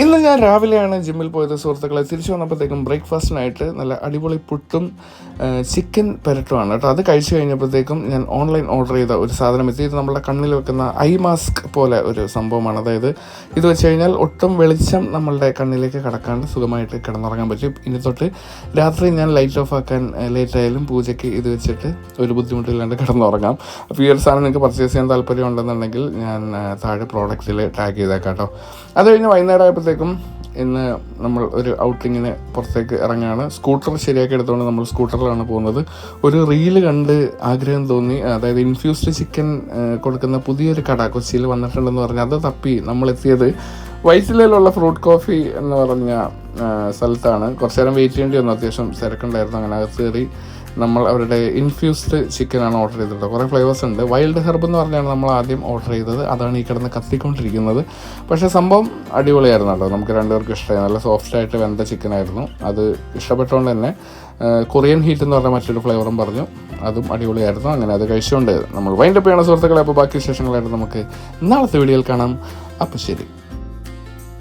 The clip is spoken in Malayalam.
ഇന്ന് ഞാൻ രാവിലെയാണ് ജിമ്മിൽ പോയത് സുഹൃത്തുക്കളെ. തിരിച്ചു വന്നപ്പോഴത്തേക്കും ബ്രേക്ക്ഫാസ്റ്റിനായിട്ട് നല്ല അടിപൊളി പുട്ടും ചിക്കൻ പെരട്ടുമാണ് കേട്ടോ. അത് കഴിച്ചു കഴിഞ്ഞപ്പോഴത്തേക്കും ഞാൻ ഓൺലൈൻ ഓർഡർ ചെയ്ത ഒരു സാധനം എത്തി. ഇത് നമ്മുടെ കണ്ണിൽ വെക്കുന്ന ഐ മാസ്ക് പോലെ ഒരു സംഭവമാണ്. അതായത് ഇത് വെച്ച് കഴിഞ്ഞാൽ ഒട്ടും വെളിച്ചം നമ്മളുടെ കണ്ണിലേക്ക് കടക്കാണ്ട് സുഖമായിട്ട് കിടന്നുറങ്ങാൻ പറ്റും. ഇനി തൊട്ട് രാത്രി ഞാൻ ലൈറ്റ് ഓഫ് ആക്കാൻ ലേറ്റായാലും പൂജയ്ക്ക് ഇത് വെച്ചിട്ട് ഒരു ബുദ്ധിമുട്ടില്ലാണ്ട് കിടന്നുറങ്ങാം. അപ്പോൾ ഈ ഒരു സാധനം നിങ്ങൾക്ക് പർച്ചേസ് ചെയ്യാൻ താല്പര്യം ഉണ്ടെന്നുണ്ടെങ്കിൽ ഞാൻ താഴെ പ്രോഡക്റ്റിൽ ടാഗ് ചെയ്തേക്കാം കേട്ടോ. അത് കഴിഞ്ഞ് വൈകുന്നേരം ആയപ്പോഴത്തേക്കും ഇന്ന് നമ്മൾ ഒരു ഔട്ടിങ്ങിന് പുറത്തേക്ക് ഇറങ്ങുകയാണ്. സ്കൂട്ടർ ശരിയാക്കി എടുത്തുകൊണ്ട് നമ്മൾ സ്കൂട്ടറിലാണ് പോകുന്നത്. ഒരു റീല് കണ്ട് ആഗ്രഹം തോന്നി. അതായത് ഇൻഫ്യൂസ്ഡ് ചിക്കൻ കൊടുക്കുന്ന പുതിയൊരു കട കൊച്ചിയിൽ വന്നിട്ടുണ്ടെന്ന് പറഞ്ഞാൽ അത് തപ്പി നമ്മളെത്തിയത് വൈറ്റിലയിലുള്ള ഫ്രൂട്ട് കോഫി എന്ന് പറഞ്ഞ സ്ഥലത്താണ്. കുറച്ച് നേരം വെയിറ്റ് ചെയ്യേണ്ടി വന്നു, അത്യാവശ്യം തിരക്കുണ്ടായിരുന്നു. അങ്ങനെ അകത്ത് കയറി നമ്മൾ അവരുടെ ഇൻഫ്യൂസ്ഡ് ചിക്കനാണ് ഓർഡർ ചെയ്തിട്ടുള്ളത്. കുറേ ഫ്ലേവേഴ്സ് ഉണ്ട്. വൈൽഡ് ഹെർബ് എന്ന് പറഞ്ഞാണ് നമ്മൾ ആദ്യം ഓർഡർ ചെയ്തത്. അതാണ് ഈ കിടന്ന് കത്തിക്കൊണ്ടിരിക്കുന്നത്. പക്ഷേ സംഭവം അടിപൊളിയായിരുന്നു കേട്ടോ. നമുക്ക് രണ്ടുപേർക്കും ഇഷ്ടമായി. നല്ല സോഫ്റ്റായിട്ട് വെന്ത ചിക്കനായിരുന്നു. അത് ഇഷ്ടപ്പെട്ടുകൊണ്ട് തന്നെ കൊറിയൻ ഹീറ്റ് എന്ന് പറഞ്ഞ മറ്റൊരു ഫ്ലേവറും പറഞ്ഞു, അതും അടിപൊളിയായിരുന്നു. അങ്ങനെ അത് കഴിച്ചുകൊണ്ട് നമ്മൾ വൈൻഡപ്പ് ചെയ്യണ സുഹൃത്തുക്കളെ. അപ്പോൾ ബാക്കി വിശേഷങ്ങളായിട്ട് നമുക്ക് നാളത്തെ വീഡിയോയിൽ കാണാം. അപ്പോൾ ശരി.